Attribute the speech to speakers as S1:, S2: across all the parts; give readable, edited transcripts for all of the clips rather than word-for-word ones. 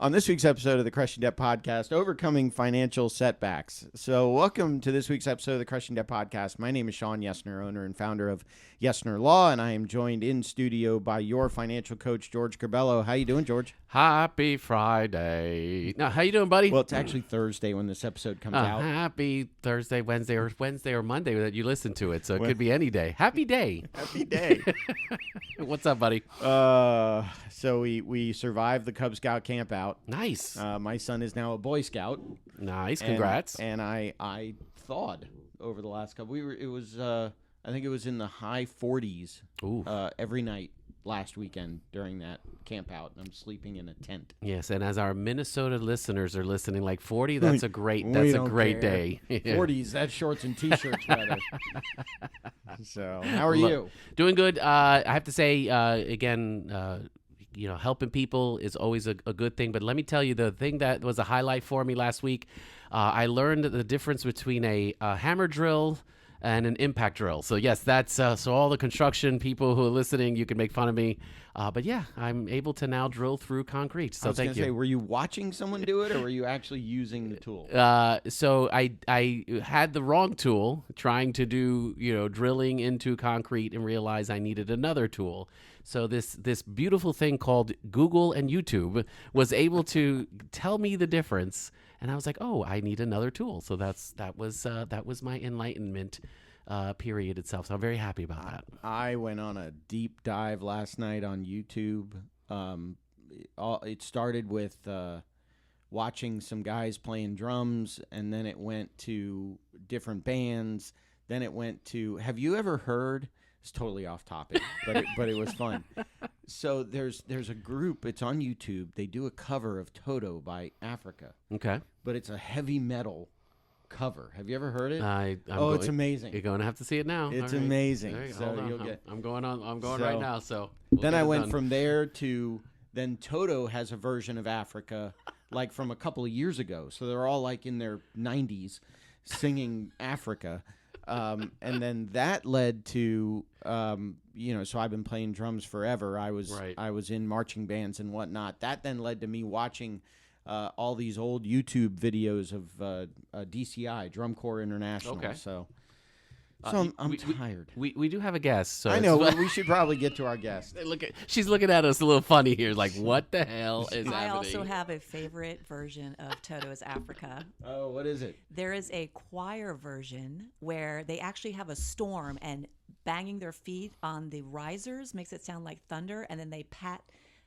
S1: On this week's episode of the Crushing Debt Podcast, overcoming financial setbacks. So welcome to this week's episode of the Crushing Debt Podcast. My name is Sean Yesner, owner and founder of Yesner Law, and I am joined in studio by your financial coach, George Corbello. How you doing, George?
S2: Happy Friday. Now, how you doing, buddy?
S1: Well, it's actually Thursday when this episode comes out.
S2: Happy Thursday, Wednesday or Monday that you listen to it, so it could be any day. Happy day.
S1: Happy day.
S2: What's up, buddy?
S1: So we survived the Cub Scout camp out.
S2: Nice.
S1: My son is now a Boy Scout.
S2: Nice. Congrats.
S1: And I thawed over the last couple. I think it was in the high 40s every night last weekend during that camp out. I'm sleeping in a tent.
S2: Yes, and as our Minnesota listeners are listening, like 40, that's a great day.
S1: 40s, that's shorts and t-shirts weather. So, how are you?
S2: Doing good. I have to say, again, helping people is always a good thing. But let me tell you, the thing that was a highlight for me last week, I learned the difference between a hammer drill and an impact drill. So yes, that's so all the construction people who are listening, you can make fun of me, but yeah, I'm able to now drill through concrete. So thank you.
S1: Say, were you watching someone do it, or were you actually using the tool?
S2: So I had the wrong tool, trying to do drilling into concrete, and realized I needed another tool. So this beautiful thing called Google and YouTube was able to tell me the difference. And I was like, oh, I need another tool. So that was my enlightenment period itself. So I'm very happy about that.
S1: I went on a deep dive last night on YouTube. It started with watching some guys playing drums, and then it went to different bands. Then it went to, have you ever heard? It's totally off topic, but it was fun. So there's a group. It's on YouTube. They do a cover of Toto by Africa.
S2: Okay.
S1: But it's a heavy metal cover. Have you ever heard it?
S2: It's
S1: amazing.
S2: You're going to have to see it now.
S1: It's
S2: right.
S1: amazing.
S2: Right,
S1: so
S2: hold on.
S1: you'll get.
S2: I'm going right now. So
S1: then I went from there to then Toto has a version of Africa, like from a couple of years ago. So they're all like in their 90s singing Africa. And then that led to, so I've been playing drums forever. I was in marching bands and whatnot. That then led to me watching all these old YouTube videos of DCI, Drum Corps International. Okay. So I'm tired.
S2: We do have a guest. So
S1: I know. We should probably get to our guest.
S2: She's looking at us a little funny here, like, what the hell is happening?
S3: I also have a favorite version of Toto's Africa.
S1: Oh, what is it?
S3: There is a choir version where they actually have a storm, and banging their feet on the risers makes it sound like thunder, and then they pat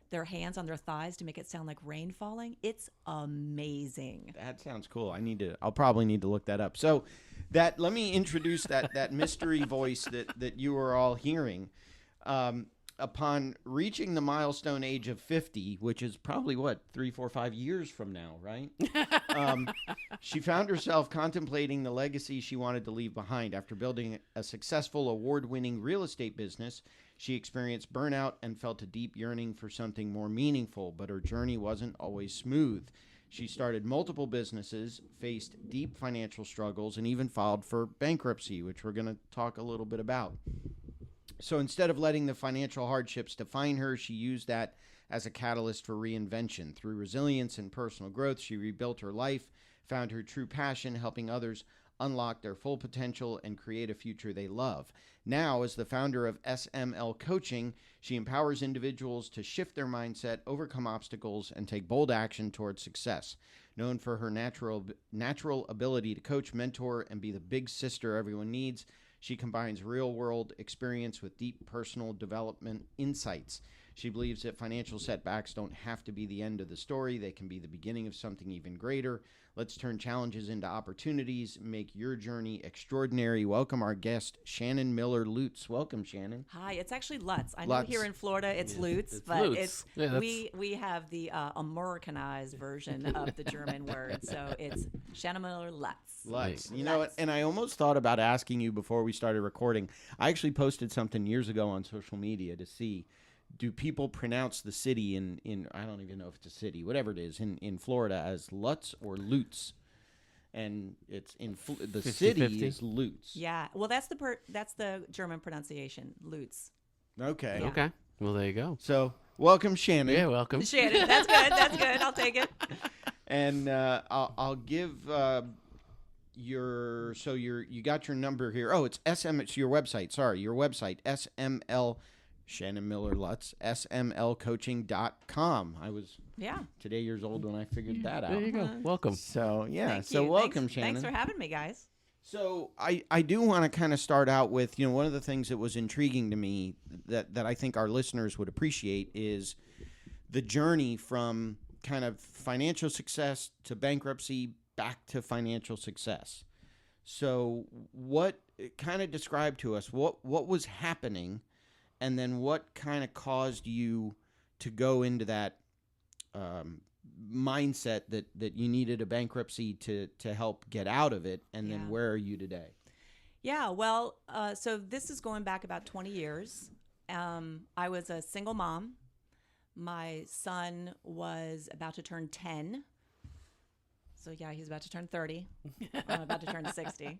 S3: their hands on their thighs to make it sound like rain falling. It's amazing.
S1: That sounds cool. I'll probably need to look that up. So let me introduce that mystery voice that you are all hearing. Upon reaching the milestone age of 50, which is probably 3, 4, 5 years from now, right? She found herself contemplating the legacy she wanted to leave behind. After building a successful award-winning real estate business, she experienced burnout and felt a deep yearning for something more meaningful, but her journey wasn't always smooth. She started multiple businesses, faced deep financial struggles, and even filed for bankruptcy, which we're going to talk a little bit about. So instead of letting the financial hardships define her, she used that as a catalyst for reinvention. Through resilience and personal growth, she rebuilt her life, found her true passion, helping others unlock their full potential and create a future they love. Now, as the founder of ISML Coaching, she empowers individuals to shift their mindset, overcome obstacles, and take bold action towards success. Known for her natural ability to coach, mentor, and be the big sister everyone needs, she combines real-world experience with deep personal development insights. She believes that financial setbacks don't have to be the end of the story. They can be the beginning of something even greater. Let's turn challenges into opportunities. Make your journey extraordinary. Welcome our guest, Shannon Miller-Lutz. Welcome, Shannon.
S3: Hi. It's actually Lutz. I know
S1: Lutz.
S3: Here in Florida it's Lutz, but
S2: Lutz.
S3: We have the Americanized version of the German word, so it's Shannon Miller-Lutz.
S1: Lutz. You know what? And I almost thought about asking you before we started recording. I actually posted something years ago on social media to see, do people pronounce the city in I don't even know if it's a city, whatever it is, in Florida as Lutz or Lutz? And it's the
S2: 50-50?
S1: city is Lutz.
S3: Yeah. Well, that's the German pronunciation, Lutz.
S1: Okay.
S3: Yeah.
S2: Okay. Well, there you go.
S1: So welcome, Shannon.
S2: Yeah, welcome.
S3: Shannon, that's good. That's good. I'll take it.
S1: And I'll give you got your number here. Oh, it's it's your website. Sorry, your website, SML, Shannon Miller-Lutz, smlcoaching.com. I was today years old when I figured that out.
S2: There you go. Welcome.
S1: So
S3: Thank
S1: so
S3: you.
S1: welcome,
S3: Thanks,
S1: Shannon.
S3: Thanks for having me, guys.
S1: So I do want to kind of start out with, one of the things that was intriguing to me that I think our listeners would appreciate is the journey from kind of financial success to bankruptcy back to financial success. So kind of describe to us what was happening, and then what kind of caused you to go into that mindset that you needed a bankruptcy to help get out of it, and then where are you today?
S3: Yeah, well, so this is going back about 20 years. I was a single mom. My son was about to turn 10. So, yeah, he's about to turn 30. I'm about to turn 60.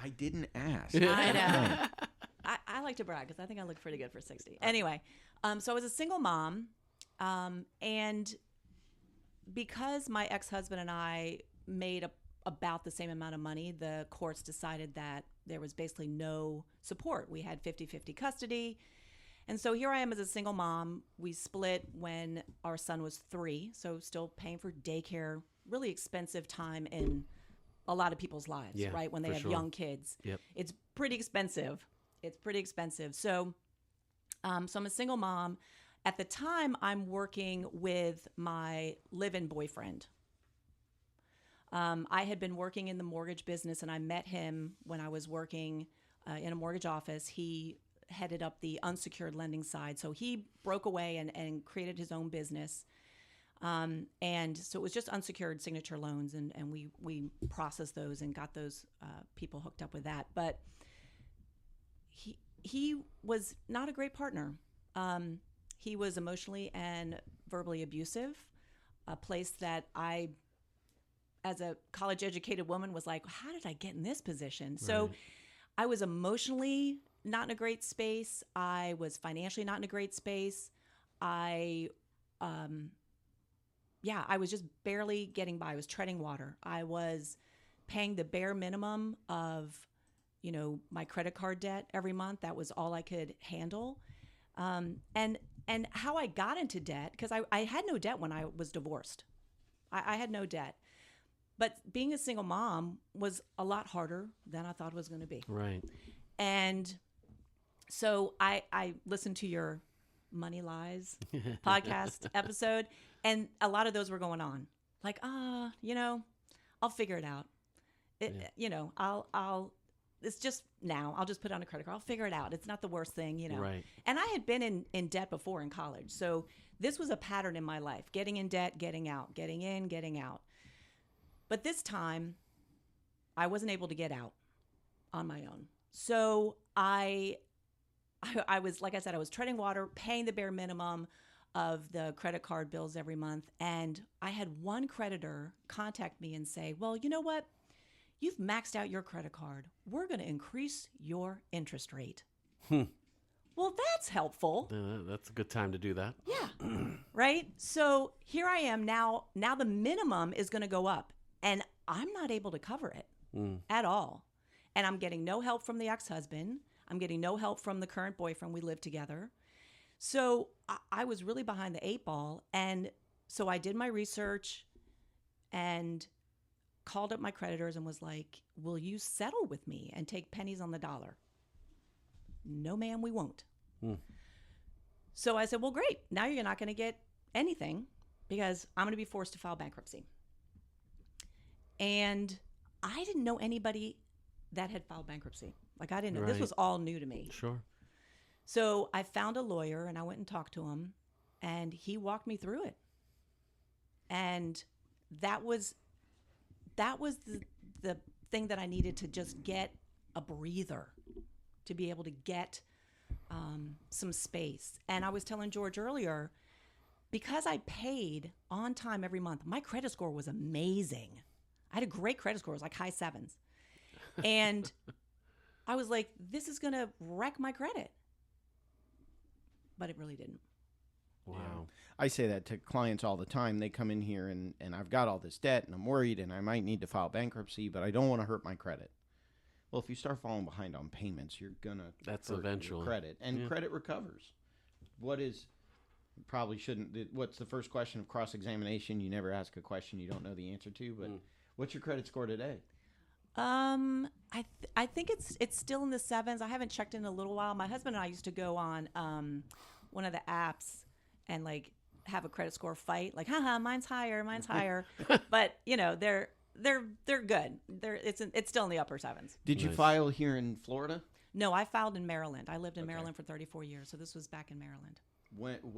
S1: I didn't ask.
S3: I know. I like to brag because I think I look pretty good for 60. Anyway, so I was a single mom, and because my ex-husband and I made about the same amount of money, the courts decided that there was basically no support. We had 50-50 custody. And so here I am as a single mom. We split when our son was 3, so still paying for daycare, really expensive time in a lot of people's lives, right? When they have young kids.
S2: Yep.
S3: It's pretty expensive. So, so I'm a single mom. At the time, I'm working with my live-in boyfriend. I had been working in the mortgage business, and I met him when I was working in a mortgage office. He headed up the unsecured lending side. So he broke away and created his own business. And so it was just unsecured signature loans, and we processed those and got those people hooked up with that. But he was not a great partner. He was emotionally and verbally abusive, a place that I, as a college-educated woman, was like, how did I get in this position? Right. So I was emotionally not in a great space. I was financially not in a great space. I was just barely getting by. I was treading water. I was paying the bare minimum of, my credit card debt every month. That was all I could handle. And how I got into debt, because I had no debt when I was divorced. I had no debt. But being a single mom was a lot harder than I thought it was going to be.
S2: Right. And
S3: so I listened to your Money Lies podcast episode, and a lot of those were going on. Like, I'll figure it out. It's just now. I'll just put on a credit card. I'll figure it out. It's not the worst thing,
S2: Right.
S3: And I had been in debt before in college. So this was a pattern in my life, getting in debt, getting out, getting in, getting out. But this time, I wasn't able to get out on my own. So I was, like I said, I was treading water, paying the bare minimum of the credit card bills every month. And I had one creditor contact me and say, well, you know what? You've maxed out your credit card. We're going to increase your interest rate. Well, that's helpful.
S2: That's a good time to do that.
S3: Yeah. Right? So here I am now. Now the minimum is going to go up, and I'm not able to cover it at all. And I'm getting no help from the ex-husband. I'm getting no help from the current boyfriend. We live together. So I was really behind the 8 ball. And so I did my research and called up my creditors and was like, will you settle with me and take pennies on the dollar? No, ma'am, we won't. So I said, well, great. Now you're not going to get anything because I'm going to be forced to file bankruptcy. And I didn't know anybody that had filed bankruptcy. Like, I didn't know. This was all new to me.
S2: Sure.
S3: So I found a lawyer and I went and talked to him, and he walked me through it. And that was the thing that I needed to just get a breather, to be able to get some space. And I was telling George earlier, because I paid on time every month, my credit score was amazing. I had a great credit score. It was like high 7s. And I was like, this is going to wreck my credit. But it really didn't.
S2: Wow.
S1: I say that to clients all the time. They come in here and I've got all this debt and I'm worried and I might need to file bankruptcy, but I don't want to hurt my credit. Well, if you start falling behind on payments, you're going to
S2: That's
S1: hurt
S2: eventually.
S1: your credit. And credit recovers. What's the first question of cross-examination? You never ask a question you don't know the answer to, but what's your credit score today?
S3: I think it's still in the sevens. I haven't checked in a little while. My husband and I used to go on one of the apps and like have a credit score fight. Like, haha, mine's higher. But they're good. It's still in the upper sevens.
S1: Did you file here in Florida?
S3: No, I filed in Maryland. I lived in Maryland for 34 years, so this was back in Maryland.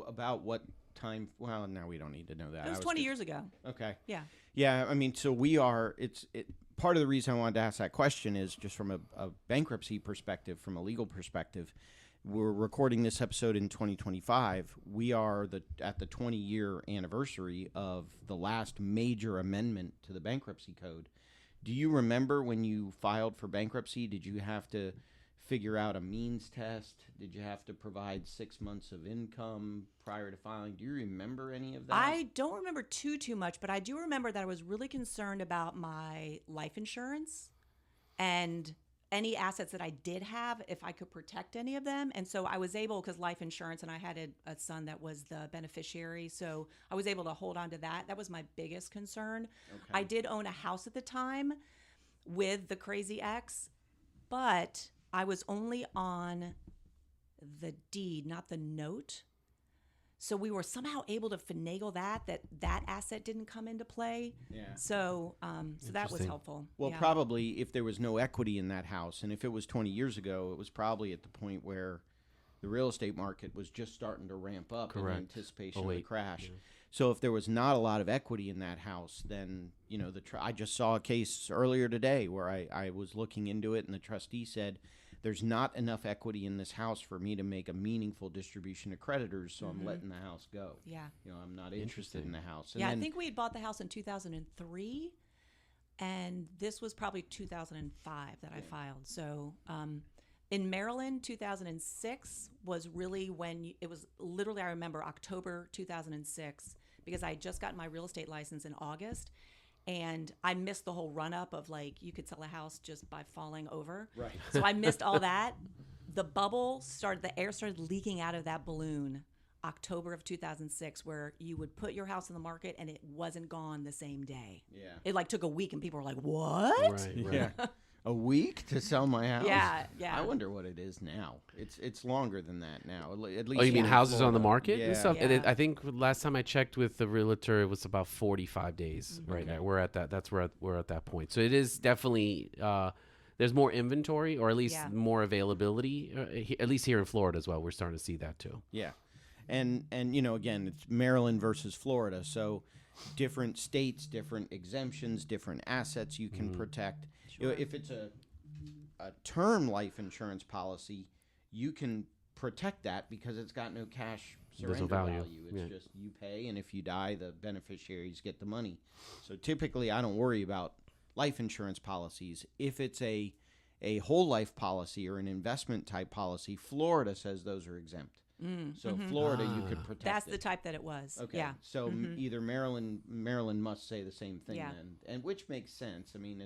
S1: About what time? Well, now we don't need to know that.
S3: It was 20 years ago.
S1: Okay.
S3: Yeah.
S1: Yeah, I mean, so part of the reason I wanted to ask that question is just from a bankruptcy perspective, from a legal perspective. We're recording this episode in 2025. We are at the 20-year anniversary of the last major amendment to the bankruptcy code. Do you remember when you filed for bankruptcy? Did you have to figure out a means test? Did you have to provide 6 months of income prior to filing? Do you remember any of that?
S3: I don't remember too much, but I do remember that I was really concerned about my life insurance and any assets that I did have, if I could protect any of them. And so I was able, because life insurance, and I had a son that was the beneficiary, so I was able to hold on to that. That was my biggest concern. Okay. I did own a house at the time with the crazy ex, but I was only on the deed, not the note. So we were somehow able to finagle that asset didn't come into play. Yeah. So that was helpful.
S1: Well, probably if there was no equity in that house, and if it was 20 years ago, it was probably at the point where the real estate market was just starting to ramp up in anticipation of the crash. Yeah. So if there was not a lot of equity in that house, then I just saw a case earlier today where I was looking into it, and the trustee said, there's not enough equity in this house for me to make a meaningful distribution to creditors, so I'm letting the house go.
S3: Yeah.
S1: I'm not interested in the house.
S3: And I think we had bought the house in 2003, and this was probably 2005 that I filed. So in Maryland, 2006 was really when it was literally, I remember October 2006, because I had just gotten my real estate license in August. And I missed the whole run-up of, like, you could sell a house just by falling over.
S1: Right.
S3: So I missed all that. The air started leaking out of that balloon October of 2006, where you would put your house in the market and it wasn't gone the same day. Yeah. It, took a week and people were like, what?
S2: Right.
S1: Yeah. A week to sell my house?
S3: Yeah.
S1: I wonder what it is now. It's longer than that now. At least.
S2: Oh, you mean houses on the market and stuff?
S3: Yeah.
S2: I think last time I checked with the realtor, it was about 45 days. Mm-hmm. Right now, we're at that. That's where we're at that point. So it is definitely. There's more inventory, or at least more availability. At least here in Florida as well, we're starting to see that too.
S1: Yeah, and again, it's Maryland versus Florida, so different states, different exemptions, different assets you can protect. Sure. If it's a term life insurance policy, you can protect that because it's got no cash surrender value. It's just you pay, and if you die, the beneficiaries get the money. So typically, I don't worry about life insurance policies. If it's a whole life policy or an investment type policy, Florida says those are exempt. So Florida, you could protect.
S3: That's the type that it was.
S1: Okay.
S3: Yeah.
S1: So either Maryland must say the same thing then, and which makes sense. I mean,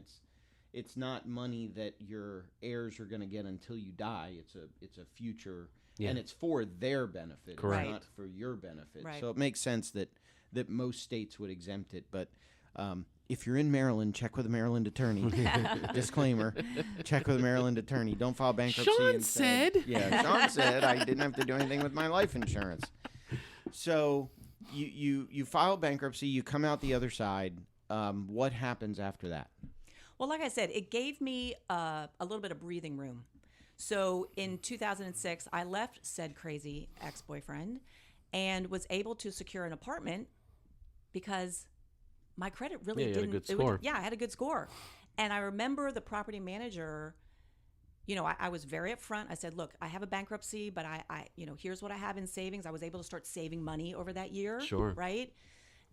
S1: it's not money that your heirs are going to get until you die. It's a future, and it's for their benefit.
S2: Correct.
S1: It's not for your benefit.
S3: Right.
S1: So it makes sense that most states would exempt it. But if you're in Maryland, check with a Maryland attorney. Disclaimer: check with a Maryland attorney. Don't file bankruptcy.
S2: Sean said.
S1: Yeah, Sean said I didn't have to do anything with my life insurance. So you file bankruptcy. You come out the other side. What happens after that?
S3: Well, like I said, it gave me a little bit of breathing room. So in 2006, I left said crazy ex-boyfriend and was able to secure an apartment because my credit really didn't.
S2: You had a good score.
S3: I had a good score. And I remember the property manager, I was very upfront. I said, look, I have a bankruptcy, but I here's what I have in savings. I was able to start saving money over that year.
S2: Sure.
S3: Right?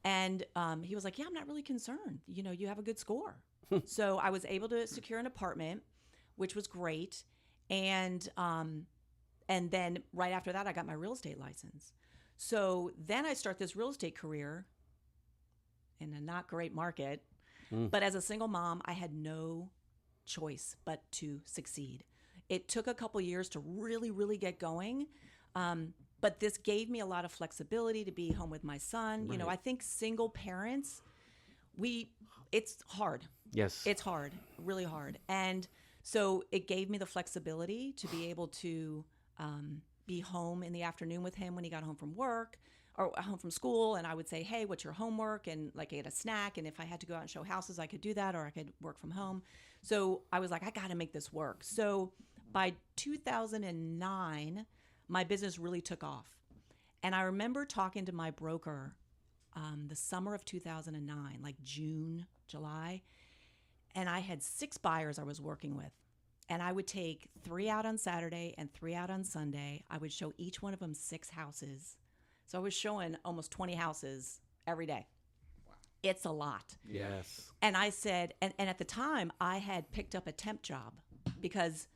S3: And he was like, yeah, I'm not really concerned. You have a good score. So I was able to secure an apartment, which was great. And then right after that, I got my real estate license. So then I start this real estate career in a not great market. But as a single mom, I had no choice but to succeed. It took a couple years to really, really get going. But this gave me a lot of flexibility to be home with my son. You know, I think single parents, it's hard.
S2: Yes.
S3: It's hard, really hard. And so it gave me the flexibility to be able to be home in the afternoon with him when he got home from work or home from school. And I would say, hey, what's your homework? And like I get a snack. And if I had to go out and show houses, I could do that, or I could work from home. So I was like, I got to make this work. So by 2009, my business really took off. And I remember talking to my broker the summer of 2009, like June, July. And I had 6 buyers I was working with. And I would take 3 out on Saturday and 3 out on Sunday. I would show each one of them 6 houses. So I was showing almost 20 houses every day. Wow. It's a lot.
S2: Yes.
S3: And I said, and at the time, I had picked up a temp job because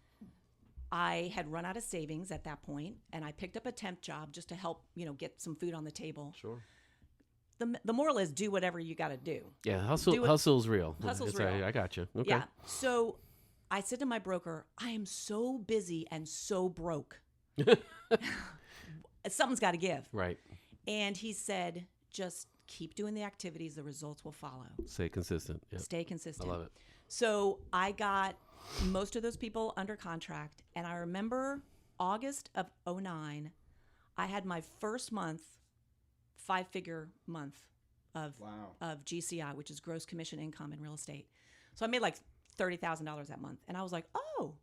S3: I had run out of savings at that point, and I picked up a temp job just to help, get some food on the table.
S2: Sure.
S3: The moral is do whatever you got to do.
S2: Yeah, hustle's real.
S3: Hustle's real.
S2: I got you. Okay.
S3: Yeah. So I said to my broker, I am so busy and so broke. Something's got to give.
S2: Right.
S3: And he said, just keep doing the activities. The results will follow.
S2: Stay consistent. Yep.
S3: Stay consistent.
S2: I love it.
S3: So I got most of those people under contract. And I remember August of 2009, I had my first month, 5-figure month of GCI, which is gross commission income in real estate. So I made like $30,000 that month. And I was like, oh,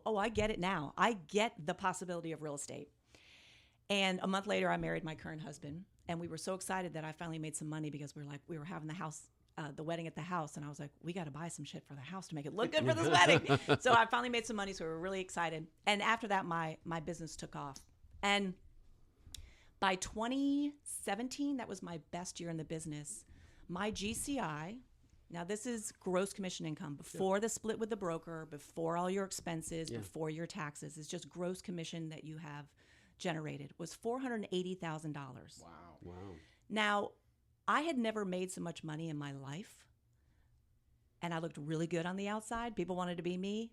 S3: I get it now. I get the possibility of real estate. And a month later, I married my current husband. And we were so excited that I finally made some money because we were having the wedding at the house. And I was like, we got to buy some shit for the house to make it look good for this wedding. So I finally made some money. So we were really excited. And after that, my business took off. And by 2017, that was my best year in the business. My GCI, now this is gross commission income, before the split with the broker, before all your expenses, before your taxes, it's just gross commission that you have generated, was $480,000.
S2: Wow.
S3: Now, I had never made so much money in my life, and I looked really good on the outside. People wanted to be me,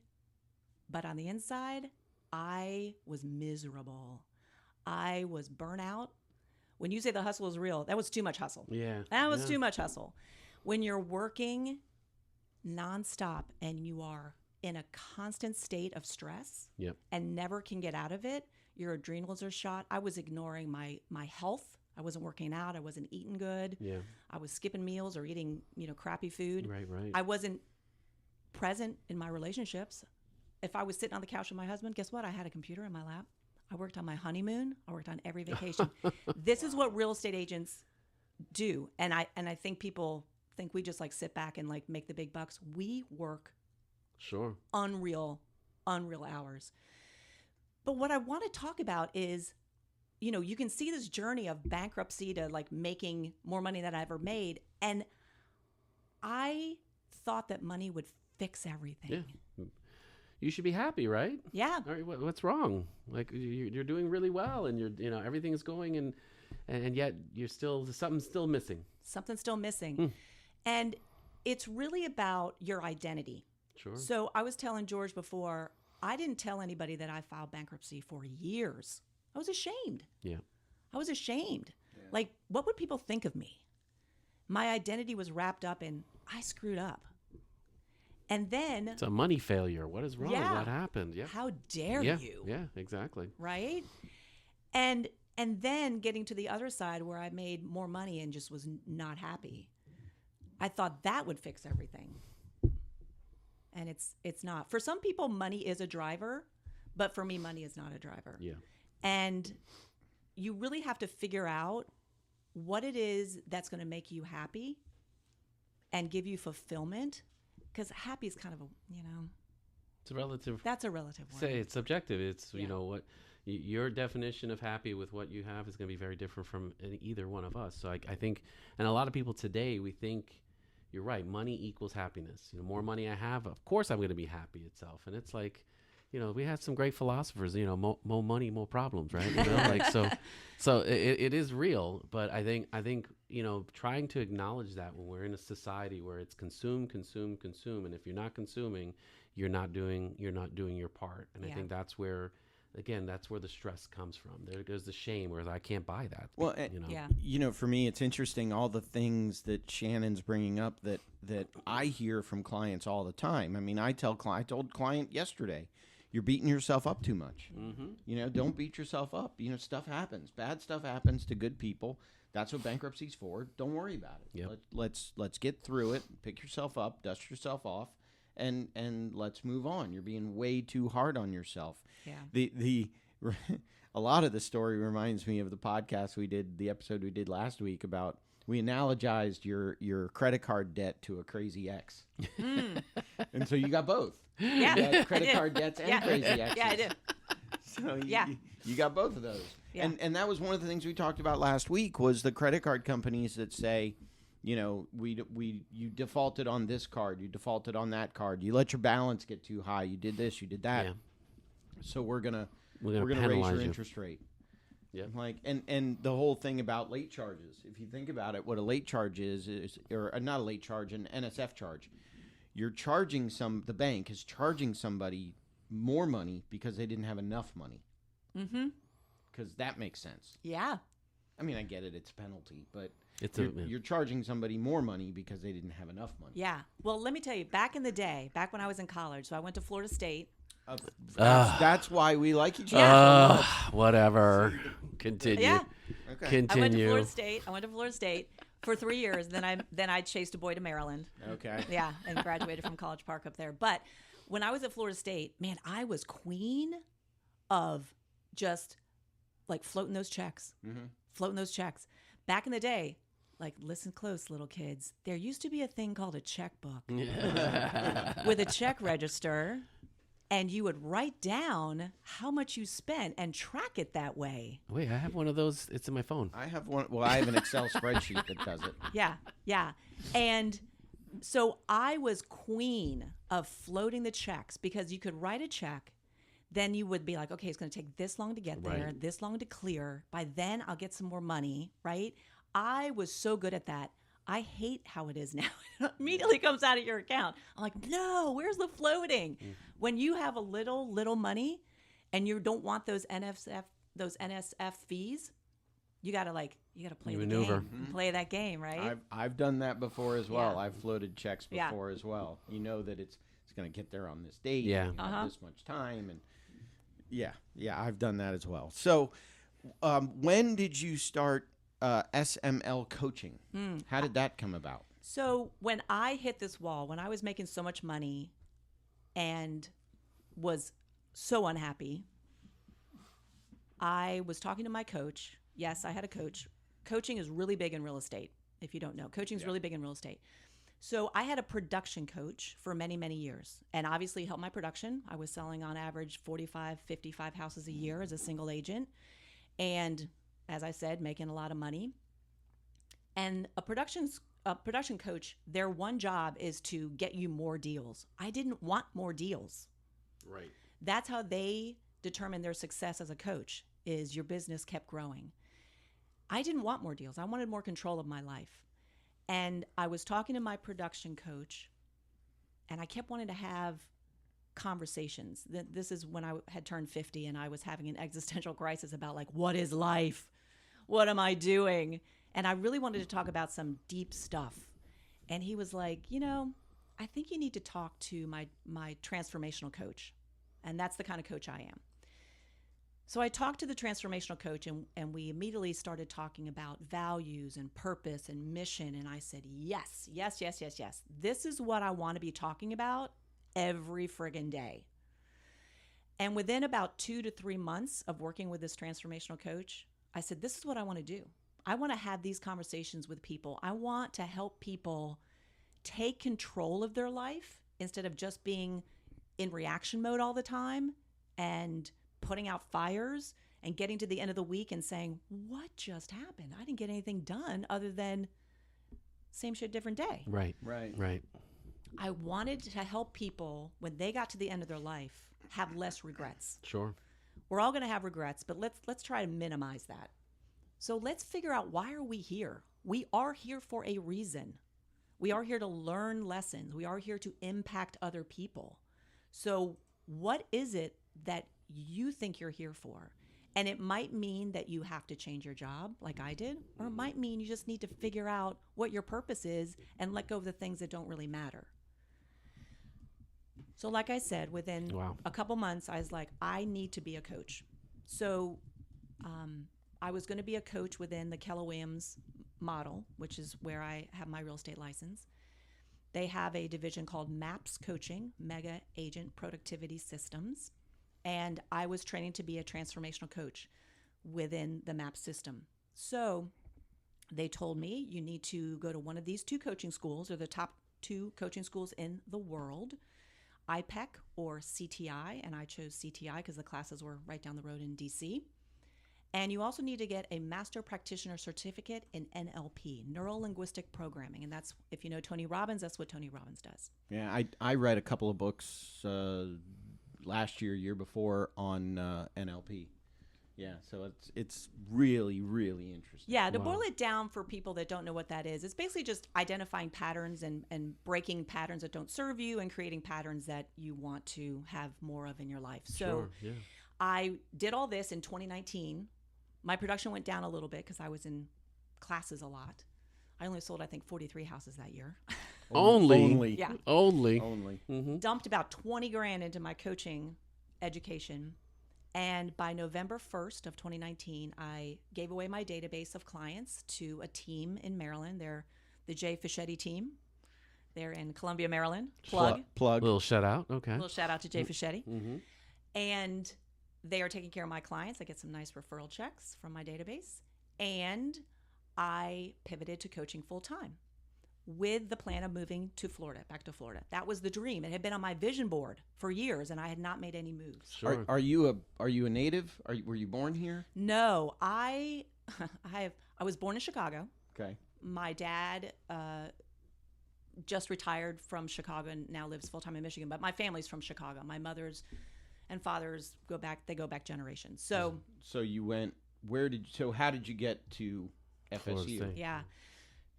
S3: but on the inside, I was miserable. I was burnt out. When you say the hustle is real, that was too much hustle.
S2: Yeah.
S3: That was too much hustle. When you're working nonstop and you are in a constant state of stress and never can get out of it, your adrenals are shot. I was ignoring my health. I wasn't working out. I wasn't eating good.
S2: Yeah.
S3: I was skipping meals or eating, crappy food.
S2: Right.
S3: I wasn't present in my relationships. If I was sitting on the couch with my husband, guess what? I had a computer in my lap. I worked on my honeymoon. I worked on every vacation. This is what real estate agents do. And I think people think we just like sit back and like make the big bucks. We work unreal hours. But what I want to talk about is, you can see this journey of bankruptcy to like making more money than I ever made. And I thought that money would fix everything.
S2: Yeah. You should be happy, right?
S3: Yeah.
S2: All right, what's wrong? Like you're doing really well, and everything's going, and yet something's still missing.
S3: Something's still missing, and it's really about your identity.
S2: Sure.
S3: So I was telling George before, I didn't tell anybody that I filed bankruptcy for years. I was ashamed.
S2: Yeah.
S3: I was ashamed. Yeah. Like, what would people think of me? My identity was wrapped up in I screwed up. And then
S2: it's a money failure. What is wrong?
S3: Yeah.
S2: What happened? Yeah.
S3: How dare you?
S2: Yeah, exactly.
S3: Right? And then getting to the other side where I made more money and just was not happy. I thought that would fix everything. And it's not. For some people, money is a driver, but for me, money is not a driver.
S2: Yeah.
S3: And you really have to figure out what it is that's going to make you happy and give you fulfillment. Because happy is kind of
S2: it's a relative.
S3: That's a relative word.
S2: Say it's subjective. It's what your definition of happy with what you have is going to be very different from either one of us. So I think, and a lot of people today, we think you're right. Money equals happiness. More money I have, of course I'm going to be happy itself. And it's like, we had some great philosophers, more money, more problems, right? Like, so it is real. But I think, trying to acknowledge that when we're in a society where it's consume, consume, consume. And if you're not consuming, you're not doing your part. And I think that's where, again, that's where the stress comes from. There goes the shame, where I can't buy that.
S1: Well, for me, it's interesting, all the things that Shannon's bringing up that I hear from clients all the time. I mean, I told client yesterday, you're beating yourself up too much. Mm-hmm. Don't beat yourself up. Stuff happens. Bad stuff happens to good people. That's what bankruptcy's for. Don't worry about it.
S2: Yep.
S1: Let's get through it. Pick yourself up. Dust yourself off. And let's move on. You're being way too hard on yourself.
S3: Yeah.
S1: A lot of the story reminds me of the podcast the episode we did last week about, we analogized your credit card debt to a crazy ex. And so you got both.
S3: Yeah.
S1: You got credit card debts and crazy exes.
S3: Yeah, I did.
S1: So you got both of those.
S3: Yeah.
S1: And that was one of the things we talked about last week, was the credit card companies that say, you defaulted on this card, you defaulted on that card, you let your balance get too high, you did this, you did that.
S2: Yeah.
S1: So we're gonna
S2: penalize
S1: raise your
S2: you.
S1: interest rate.
S2: Yeah.
S1: Like, and the whole thing about late charges, if you think about it, what a late charge is or not a late charge, an NSF charge. You're charging the bank is charging somebody more money because they didn't have enough money. Mm-hmm. Because that makes sense.
S3: Yeah.
S1: I mean, I get it, it's a penalty, but you're charging somebody more money because they didn't have enough money.
S3: Yeah. Well, let me tell you, back in the day, back when I was in college, so I went to Florida State.
S1: That's why we like each other.
S2: Whatever. Continue.
S3: Yeah.
S1: Okay.
S2: Continue.
S3: I went to Florida State for 3 years. Then I chased a boy to Maryland.
S1: Okay.
S3: Yeah, and graduated from College Park up there. But when I was at Florida State, man, I was queen of just like floating those checks. Mm-hmm. Floating those checks. Back in the day, like, listen close, little kids. There used to be a thing called a checkbook with a check register. And you would write down how much you spent and track it that way.
S2: Wait, I have one of those. It's in my phone.
S1: I have one. Well, I have an Excel spreadsheet that does it.
S3: Yeah. And so I was queen of floating the checks, because you could write a check. Then you would be like, okay, it's going to take this long to get there, this long to clear. By then, I'll get some more money, right? I was so good at that. I hate how it is now. It immediately comes out of your account. I'm like, no, where's the floating? When you have a little money and you don't want those NSF fees, you gotta play the game. Mm-hmm. Play that game, right?
S1: I've done that before as well.
S3: Yeah.
S1: I've floated checks before as well. You know that it's gonna get there on this date.
S2: Yeah.
S1: And you have this much time, and I've done that as well. So, when did you start SML coaching? How did that come about?
S3: So when I hit this wall, when I was making so much money and was so unhappy, I was talking to my coach. Yes, I had a coach. Coaching is really big in real estate. If you don't know, coaching is really big in real estate. So I had a production coach for many, many years, and obviously helped my production. I was selling on average 45, 55 houses a year as a single agent. And as I said, making a lot of money. And a production coach, their one job is to get you more deals. I didn't want more deals.
S2: Right.
S3: That's how they determine their success as a coach, is your business kept growing. I didn't want more deals. I wanted more control of my life. And I was talking to my production coach, and I kept wanting to have conversations. This is when I had turned 50, and I was having an existential crisis about, like, what is life? What am I doing? And I really wanted to talk about some deep stuff. And he was like, I think you need to talk to my transformational coach. And that's the kind of coach I am. So I talked to the transformational coach, and we immediately started talking about values and purpose and mission. And I said, yes. This is what I want to be talking about every friggin' day. And within about 2 to 3 months of working with this transformational coach, I said, this is what I want to do. I want to have these conversations with people. I want to help people take control of their life instead of just being in reaction mode all the time and putting out fires and getting to the end of the week and saying, what just happened? I didn't get anything done other than same shit, different day.
S2: Right.
S1: Right.
S2: Right.
S3: I wanted to help people when they got to the end of their life have less regrets.
S2: Sure.
S3: We're all going to have regrets, but let's try to minimize that. So let's figure out, why are we here? We are here for a reason. We are here to learn lessons. We are here to impact other people. So what is it that you think you're here for? And it might mean that you have to change your job like I did, or it might mean you just need to figure out what your purpose is and let go of the things that don't really matter. So like I said, within a couple months, I was like, I need to be a coach. So I was going to be a coach within the Keller Williams model, which is where I have my real estate license. They have a division called MAPS Coaching, Mega Agent Productivity Systems. And I was training to be a transformational coach within the MAPS system. So they told me, you need to go to one of these 2 coaching schools, or the top 2 coaching schools in the world, IPEC or CTI. And I chose CTI because the classes were right down the road in DC. And you also need to get a master practitioner certificate in NLP, Neuro Linguistic Programming. And that's, if you know Tony Robbins, that's what Tony Robbins does.
S1: Yeah, I read a couple of books last year before on NLP. Yeah, so it's really, really interesting.
S3: Yeah, to boil it down for people that don't know what that is, it's basically just identifying patterns and breaking patterns that don't serve you and creating patterns that you want to have more of in your life. So I did all this in 2019. My production went down a little bit because I was in classes a lot. I only sold, I think, 43 houses that year.
S2: Only.
S3: Yeah.
S2: Only.
S1: Mm-hmm.
S3: Dumped about 20 grand into my coaching education. And by November 1st of 2019, I gave away my database of clients to a team in Maryland. They're the Jay Fischetti team. They're in Columbia, Maryland. Plug.
S2: Little shout out. Okay.
S3: Little shout out to Jay Fischetti.
S2: Mm-hmm.
S3: And they are taking care of my clients. I get some nice referral checks from my database. And I pivoted to coaching full time with the plan of moving to Florida, back to Florida. That was the dream. It had been on my vision board for years, and I had not made any moves.
S2: Sure.
S1: Are you a native? Were you born here?
S3: No, I was born in Chicago.
S1: Okay.
S3: My dad just retired from Chicago and now lives full time in Michigan. But my family's from Chicago. My mother's and father's go back generations. So
S1: you went. How did you get to FSU?
S3: Yeah.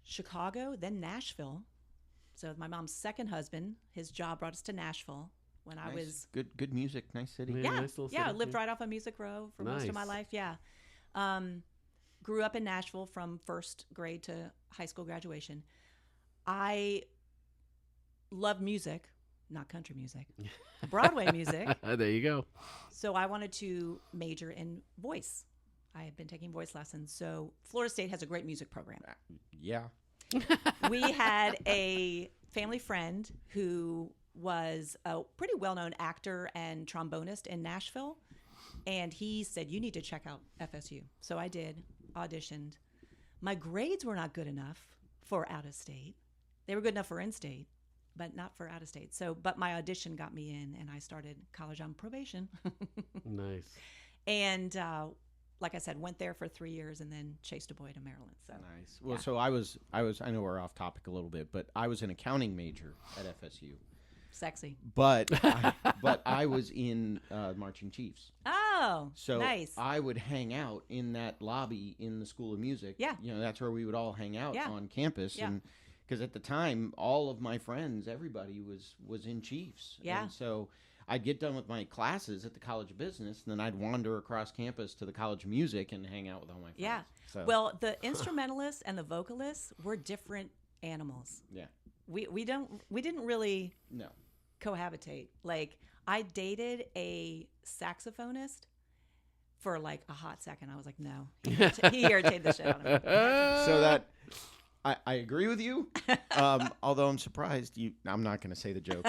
S3: Chicago, then Nashville. So my mom's second husband, his job brought us to Nashville when I was
S1: good music, nice city.
S3: Yeah,
S2: nice little city.
S3: I lived right off of Music Row for most of my life. Yeah, grew up in Nashville from first grade to high school graduation. I love music, not country music, Broadway music.
S2: There you go.
S3: So I wanted to major in voice. I had been taking voice lessons. So Florida State has a great music program.
S1: Yeah.
S3: We had a family friend who was a pretty well-known actor and trombonist in Nashville. And he said, you need to check out FSU. So I did, auditioned. My grades were not good enough for out of state. They were good enough for in-state, but not for out of state. But my audition got me in, and I started college on probation.
S2: Nice.
S3: And like I said, went there for 3 years and then chased a boy to Maryland. So
S1: nice. Well, so I was. I know we're off topic a little bit, but I was an accounting major at FSU.
S3: Sexy.
S1: But I was in Marching Chiefs.
S3: Oh,
S1: so
S3: nice.
S1: I would hang out in that lobby in the School of Music.
S3: Yeah.
S1: That's where we would all hang out on campus.
S3: Yeah.
S1: And because at the time, all of my friends, everybody was in Chiefs.
S3: Yeah.
S1: And so I'd get done with my classes at the College of Business, and then I'd wander across campus to the College of Music and hang out with all my friends.
S3: Yeah.
S1: So.
S3: Well, the instrumentalists and the vocalists were different animals.
S1: Yeah.
S3: We didn't really
S1: No.
S3: cohabitate. Like, I dated a saxophonist for like a hot second. I was like, no, he irritated the shit out of me.
S1: So that I agree with you. Although I'm surprised I'm not going to say the joke.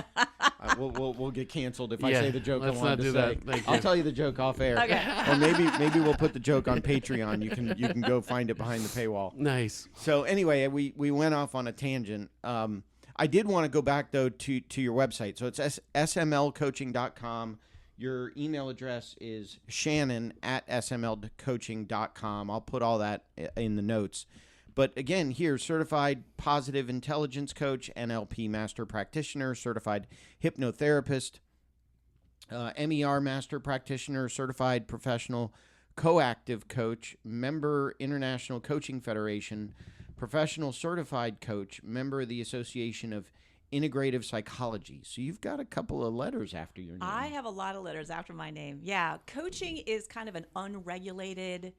S1: We'll get canceled if I say the joke.
S2: Let's
S1: I wanted
S2: not
S1: to
S2: do
S1: say.
S2: that.
S1: I'll tell you the joke off air.
S3: Okay.
S1: Or maybe we'll put the joke on Patreon. You can go find it behind the paywall.
S2: Nice.
S1: So anyway, we went off on a tangent. I did want to go back though to your website. So it's smlcoaching.com. Your email address is shannon@smlcoaching.com. I'll put all that in the notes. But again, here, certified positive intelligence coach, NLP master practitioner, certified hypnotherapist. MER Master Practitioner, Certified Professional Coactive Coach, member International Coaching Federation, Professional Certified Coach, member of the Association of Integrative Psychology. So you've got a couple of letters after your name.
S3: I have a lot of letters after my name. Yeah, coaching is kind of an unregulated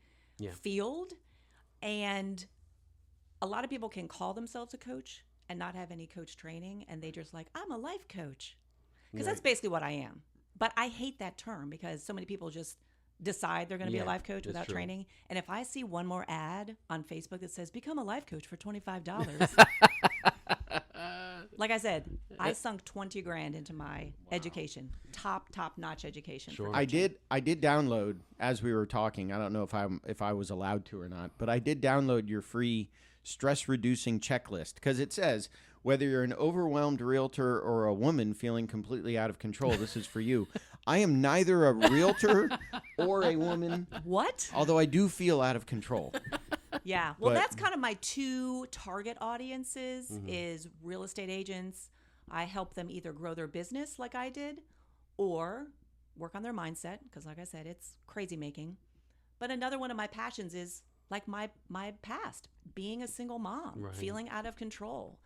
S3: field, and a lot of people can call themselves a coach and not have any coach training, and they just like, I'm a life coach, because that's basically what I am. But I hate that term because so many people just decide they're going to be a life coach without training. And if I see one more ad on Facebook that says, become a life coach for $25, like I said, I sunk 20 grand into my education, top notch education.
S2: Sure.
S1: I did download, as we were talking, I don't know if I was allowed to or not, but I did download your free stress reducing checklist, because it says, whether you're an overwhelmed realtor or a woman feeling completely out of control, this is for you. I am neither a realtor or a woman.
S3: What?
S1: Although I do feel out of control.
S3: Yeah. Well, that's kind of my two target audiences is real estate agents. I help them either grow their business like I did or work on their mindset, because like I said, it's crazy making. But another one of my passions is like my past, being a single mom, feeling out of control.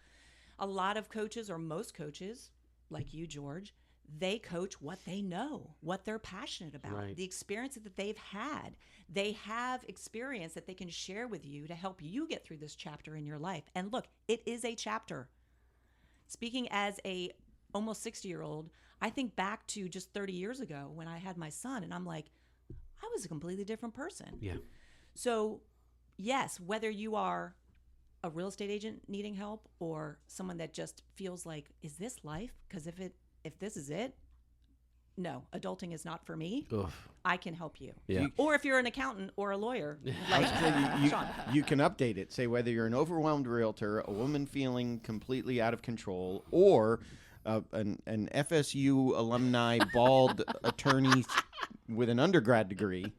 S3: A lot of coaches, or most coaches, like you, George, they coach what they know, what they're passionate about, the experience that they've had. They have experience that they can share with you to help you get through this chapter in your life. And look, it is a chapter. Speaking as a almost 60-year-old, I think back to just 30 years ago when I had my son, and I'm like, I was a completely different person. Yeah. So, yes, whether you are a real estate agent needing help or someone that just feels like, is this life? Because if this is it, no, adulting is not for me. I can help you. Yeah. Or if you're an accountant or a lawyer, like Sean.
S1: You can update it. Say whether you're an overwhelmed realtor, a woman feeling completely out of control, or an FSU alumni bald attorney with an undergrad degree.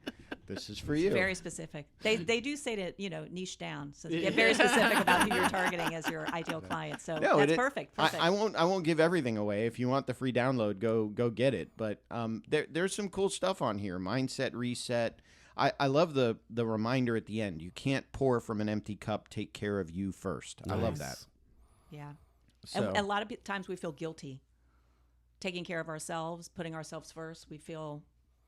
S1: This is for you.
S3: It's very specific. They do say to niche down, so get very specific about who you're targeting as your ideal client. So that's perfect.
S1: I won't give everything away. If you want the free download, go get it. But there's some cool stuff on here. Mindset reset. I love the reminder at the end. You can't pour from an empty cup. Take care of you first. Nice. I love that.
S3: Yeah. So. And a lot of times we feel guilty taking care of ourselves, putting ourselves first. We feel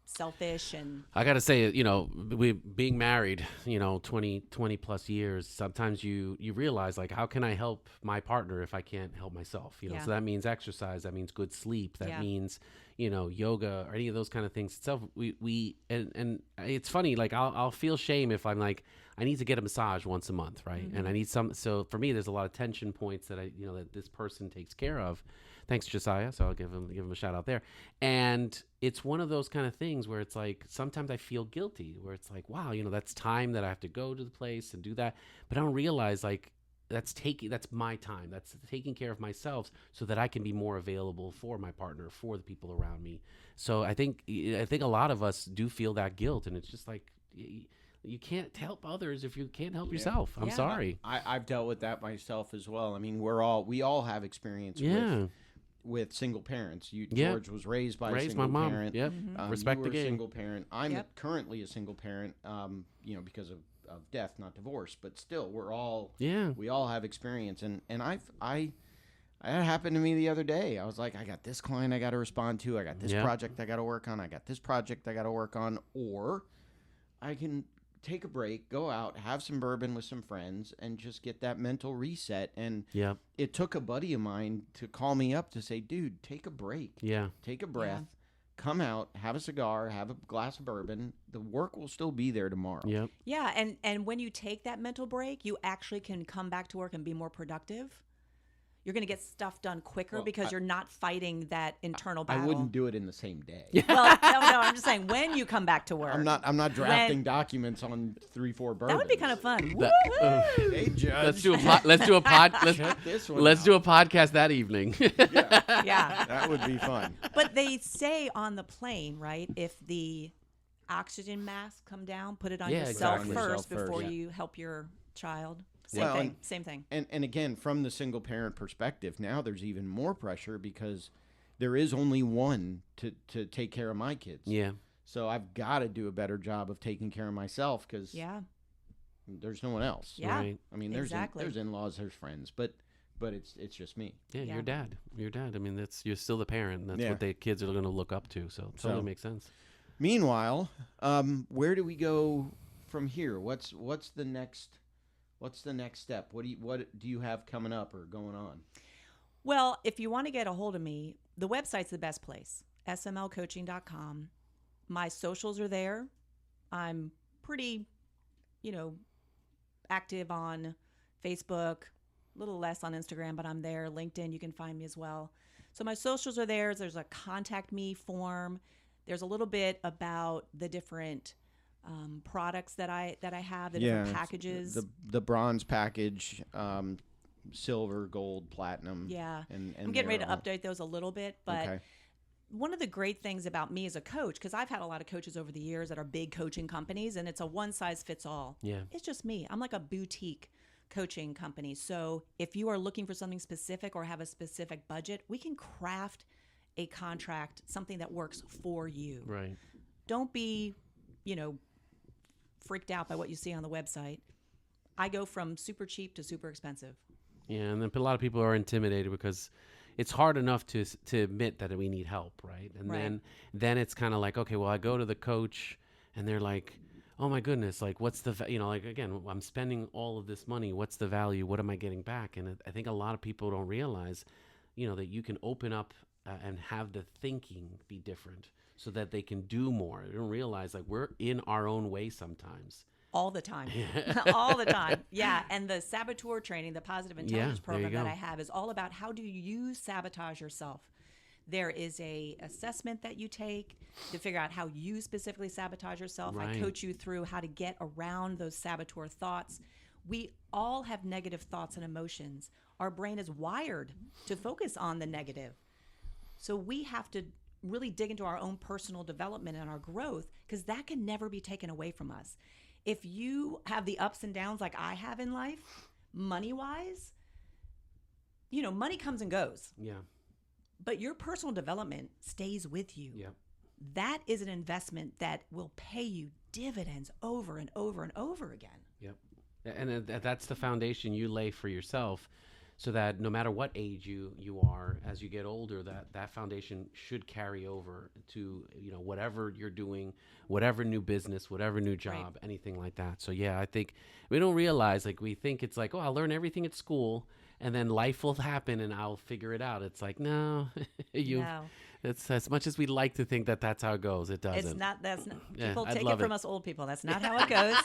S3: selfish. And
S2: I gotta say, we being married 20 plus years, sometimes you realize, like, how can I help my partner if I can't help myself? So that means exercise, that means good sleep, that means yoga or any of those kind of things itself. We and it's funny, like I'll feel shame if I'm like, I need to get a massage once a month, right? And I need so for me there's a lot of tension points that that this person takes care of. Thanks, Josiah. So I'll give him a shout out there. And it's one of those kind of things where it's like, sometimes I feel guilty, where it's like, wow, that's time that I have to go to the place and do that. But I don't realize, like, that's my time. That's taking care of myself so that I can be more available for my partner, for the people around me. So I think a lot of us do feel that guilt, and it's just like, you can't help others if you can't help yourself. I'm sorry.
S1: I've dealt with that myself as well. I mean, we all have experience with single parents. George was raised by a single
S2: my
S1: parent.
S2: Yep. Respect
S1: you were
S2: the game.
S1: A single parent. I'm currently a single parent. Because of death, not divorce, but still, we all have experience. And that happened to me the other day. I was like, I got this client I got to respond to. I got this project I got to work on. I got this project I got to work on. Or I can take a break, go out, have some bourbon with some friends, and just get that mental reset. And it took a buddy of mine to call me up to say, dude, take a break. Yeah. Take a breath. Come out, have a cigar, have a glass of bourbon. The work will still be there tomorrow.
S2: Yep.
S3: Yeah, and when you take that mental break, you actually can come back to work and be more productive. You're going to get stuff done quicker because you're not fighting that internal battle.
S1: I wouldn't do it in the same day.
S3: Well, no, I'm just saying when you come back to work.
S1: I'm not drafting documents on 3-4 bourbons.
S3: That would be kind of fun.
S1: Hey, Judge.
S2: Let's do a podcast that evening.
S3: Yeah.
S1: That would be fun.
S3: But they say on the plane, right, if the oxygen masks come down, put it on yourself first before you help your child. Same thing.
S1: And again, from the single parent perspective, now there's even more pressure because there is only one to take care of my kids.
S2: Yeah.
S1: So I've got to do a better job of taking care of myself because
S3: Yeah.
S1: there's no one else.
S3: Yeah.
S2: Right.
S1: I mean, there's
S3: Exactly.
S1: there's in-laws, there's friends, but it's just me.
S2: Yeah,
S3: Yeah.
S2: your dad. Your dad. I mean, you're still the parent. And that's
S1: Yeah.
S2: what the kids are going to look up to. So it totally makes sense.
S1: Meanwhile, where do we go from here? What's the next step? What do you have coming up or going on?
S3: Well, if you want to get a hold of me, the website's the best place, smlcoaching.com. My socials are there. I'm pretty, active on Facebook, a little less on Instagram, but I'm there. LinkedIn, you can find me as well. So my socials are there. There's a contact me form. There's a little bit about the different products that I have, the different packages.
S1: The bronze package, silver, gold, platinum.
S3: Yeah.
S1: And
S3: I'm getting ready to update those a little bit, but
S1: okay.
S3: one of the great things about me as a coach, because I've had a lot of coaches over the years that are big coaching companies, and it's a one size fits all.
S2: Yeah.
S3: It's just me. I'm like a boutique coaching company. So if you are looking for something specific or have a specific budget, we can craft a contract, something that works for you.
S2: Right.
S3: Don't be, freaked out by what you see on the website. I go from super cheap to super expensive.
S2: Yeah, and then a lot of people are intimidated because it's hard enough to admit that we need help, right? And
S3: Right.
S2: then it's kind of like, okay, well, I go to the coach, and they're like, oh my goodness, like what's the again, I'm spending all of this money. What's the value? What am I getting back? And I think a lot of people don't realize, that you can open up and have the thinking be different so that they can do more. They don't realize like we're in our own way sometimes.
S3: All the time. All the time. Yeah. And the saboteur training, the positive intelligence
S2: there you
S3: program that
S2: go.
S3: I have is all about how do you sabotage yourself. There is a assessment that you take to figure out how you specifically sabotage yourself.
S2: Right.
S3: I coach you through how to get around those saboteur thoughts. We all have negative thoughts and emotions. Our brain is wired to focus on the negative. So we have to really dig into our own personal development and our growth because that can never be taken away from us. If you have the ups and downs like I have in life, money-wise, money comes and goes.
S2: Yeah.
S3: But your personal development stays with you.
S2: Yeah.
S3: That is an investment that will pay you dividends over and over and over again.
S2: Yep. And that's the foundation you lay for yourself so that no matter what age you are, as you get older, that foundation should carry over to, whatever you're doing, whatever new business, whatever new job,
S3: Right.
S2: anything like that. So yeah, I think we don't realize, like we think it's like, oh, I'll learn everything at school and then life will happen and I'll figure it out. It's like, no,
S3: No.
S2: it's as much as we'd like to think that that's how it goes. It doesn't.
S3: It's not. That's not,
S2: Yeah,
S3: people
S2: I'd
S3: take
S2: love
S3: it from
S2: it.
S3: us old people. That's not how it goes.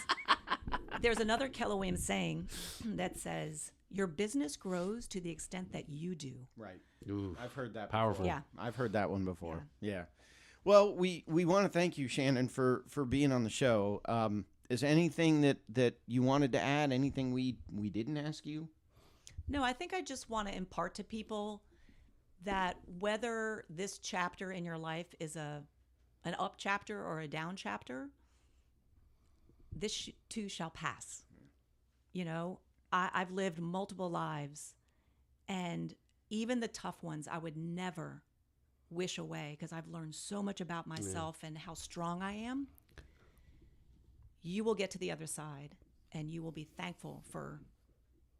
S3: There's another Keller Williams saying that says, "Your business grows to the extent that you do."
S1: Right.
S2: Ooh,
S1: I've heard that
S2: powerful.
S1: before.
S3: Yeah.
S1: I've heard that one before. Yeah. Well, we want to thank you, Shannon, for being on the show. Is anything that you wanted to add? Anything we didn't ask you?
S3: No, I think I just want to impart to people that whether this chapter in your life is an up chapter or a down chapter, this too shall pass. I've lived multiple lives, and even the tough ones I would never wish away because I've learned so much about myself and how strong I am. You will get to the other side, and you will be thankful for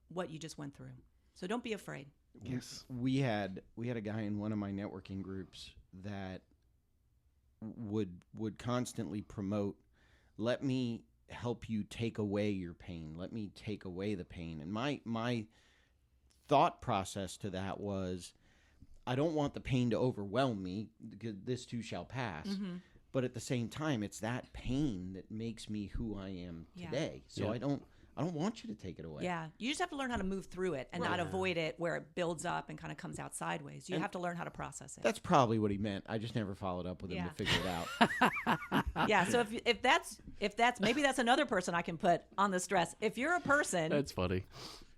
S3: what you just went through. So don't be afraid.
S2: Yes.
S1: We had a guy in one of my networking groups that would constantly promote, let me help you take away your pain. Let me take away the pain. And my thought process to that was, I don't want the pain to overwhelm me because this too shall pass.
S3: Mm-hmm.
S1: But at the same time, it's that pain that makes me who I am
S3: Yeah.
S1: today. So
S2: Yeah.
S1: I don't want you to take it away.
S3: Yeah, you just have to learn how to move through it and not
S2: Right.
S3: avoid it where it builds up and kind of comes out sideways. You have to learn how to process it.
S1: That's probably what he meant. I just never followed up with him
S3: Yeah.
S1: to figure it out.
S3: Yeah, so if that's maybe that's another person I can put on the stress. If you're a person
S2: That's funny.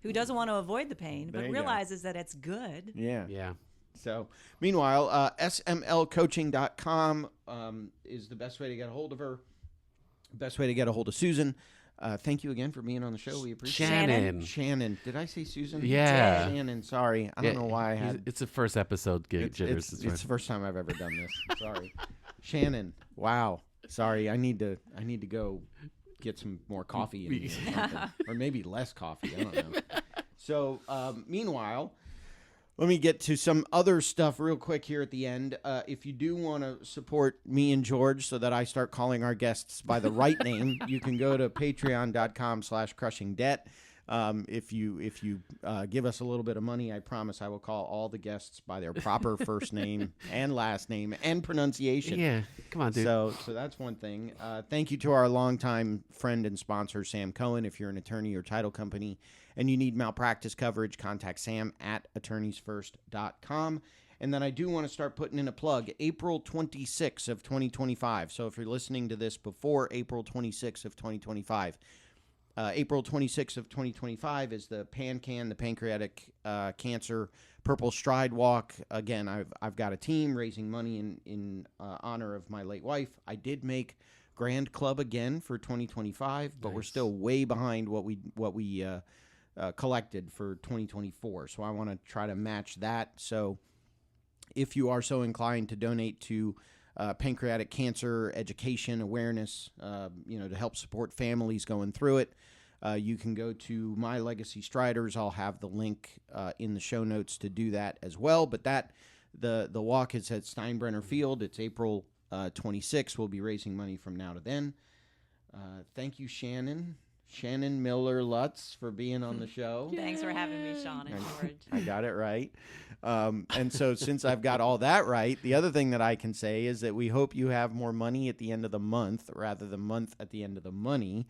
S3: who doesn't want to avoid the pain
S1: There
S3: but
S1: you go.
S3: realizes that it's good,
S1: Yeah.
S2: Yeah.
S1: So, meanwhile, smlcoaching.com is the best way to get a hold of her. Best way to get a hold of Susan. Thank you again for being on the show. We appreciate
S2: Shannon.
S1: it. Shannon. Did I say Susan?
S2: Yeah.
S1: Shannon, sorry. I don't know why I had...
S2: It's the first episode, Jitters.
S1: It's the first time I've ever done this. Sorry. Shannon. Wow. Sorry. I need to go get some more coffee in me or something. Or maybe less coffee. I don't know. So, meanwhile, let me get to some other stuff real quick here at the end. If you do want to support me and George so that I start calling our guests by the right name, you can go to patreon.com/crushingdebt. If you give us a little bit of money, I promise I will call all the guests by their proper first name and last name and pronunciation.
S2: Yeah, come on, dude.
S1: So that's one thing. Thank you to our longtime friend and sponsor, Sam Cohen. If you're an attorney or title company and you need malpractice coverage, contact Sam at attorneysfirst.com. And then I do want to start putting in a plug, April 26th of 2025. So if you're listening to this before April 26th of 2025, April 26th of 2025 is the PanCan, the Pancreatic Cancer Purple Stride Walk. Again, I've got a team raising money in honor of my late wife. I did make Grand Club again for 2025, but we're still way behind what we collected for 2024. So I want to try to match that. So if you are so inclined to donate to pancreatic cancer education awareness, to help support families going through it, you can go to My Legacy Striders. I'll have the link in the show notes to do that as well. But the walk is at Steinbrenner Field. It's April 26th. We'll be raising money from now to then. Thank you, Shannon Miller-Lutz, for being on the show.
S3: Thanks for having me, Sean and George.
S1: I got it right. And so since I've got all that right, the other thing that I can say is that we hope you have more money at the end of the month rather than month at the end of the money.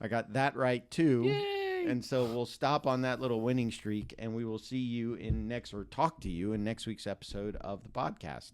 S1: I got that right, too.
S2: Yay!
S1: And so we'll stop on that little winning streak, and we will see you talk to you in next week's episode of the podcast.